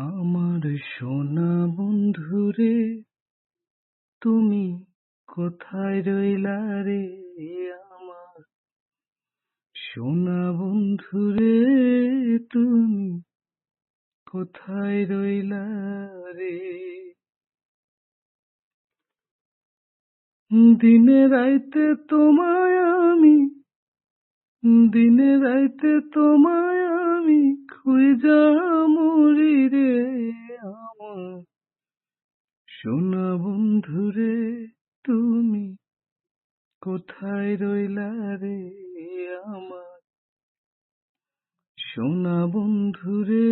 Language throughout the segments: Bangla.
আমার সোনা বন্ধুরে, তুমি কোথায় রইলা রে? আমার সোনা বন্ধুরে, তুমি কোথায় রইলা রে? দিনে রাইতে তোমায় আমি, দিনে রাইতে তোমায় আমি খুঁজা মরি রে। আমার সোনা বন্ধুরে, তুমি কোথায় রইলা রে? আমার সোনা বন্ধুরে,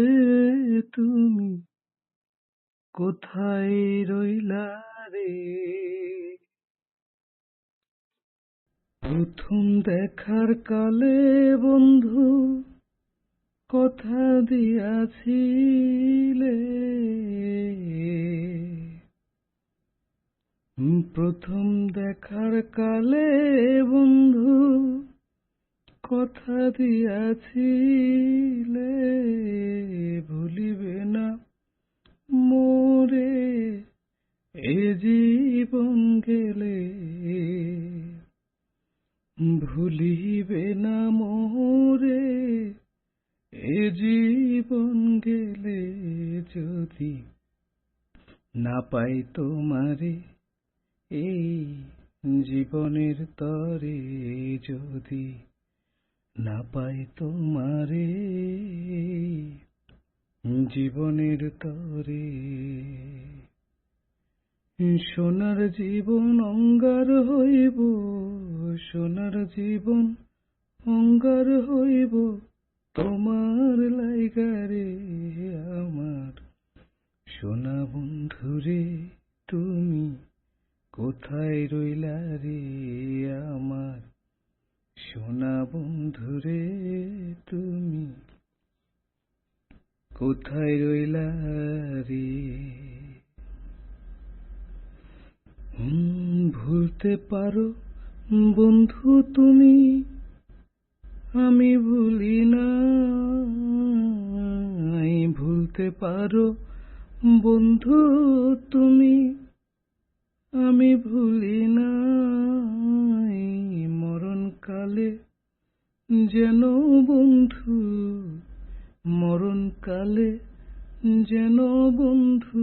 তুমি কোথায় রইলা রে? প্রথম দেখার কালে বন্ধু কথা দিয়াছিলে, প্রথম দেখার কালে বন্ধু কথা দিয়াছিলে, ভুলিবে না মোরে এ জীবন গেলে, ভুলিবে না মোরে এ জীবন গেলে, যদি না পাই তোমারে এই জীবনের তরে, যদি না পাই তোমারে জীবনের তরে। সোনার জীবন অঙ্গার হইব, সোনার জীবন অঙ্গার হইব তোমার লাইগারে। আমার সোনা বন্ধুরে, তুমি কোথায় রইলা রে? আমার সোনা বন্ধুরে, তুমি কোথায় রইলা রে? ভুলতে পারো বন্ধু তুমি, আমি ভুলি না। ভুলতে পারো বন্ধু তুমি, আমি ভুলি না। মরণকালে যেন বন্ধু, মরণকালে যেন বন্ধু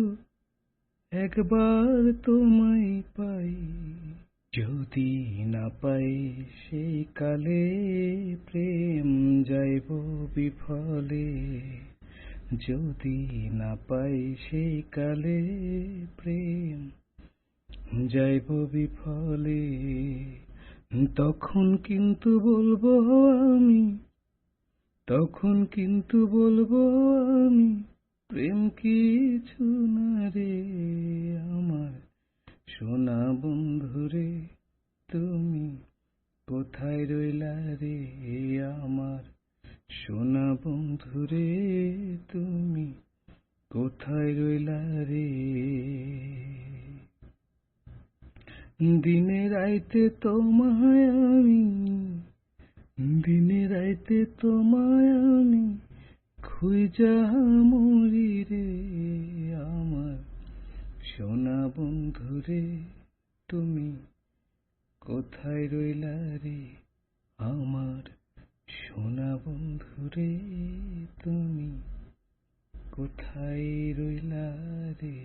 একবার তোমায় পাই। যদি না পাই সেই কালে প্রেম যাইব বিফলে, যদি না পাই সেই কালে প্রেম যাইব বিফলে, তখন কিন্তু বলবো আমি, তখন কিন্তু বলবো আমি, প্রেম কিছু না রে। আমার সোনা বন্ধুরে, তুমি কোথায় রইলা রে? আমার সোনা বন্ধুরে, তুমি কোথায় রইলা রে? দিনে রাইতে তোমায় আমি, দিনে রাইতে তোমায় আমি খুঁজা মরি রে। আমার সোনা বন্ধুরে, তুমি কোথায় রইলা রে? আমার সোনা বন্ধুরে, তুমি কোথায় রইলা রে?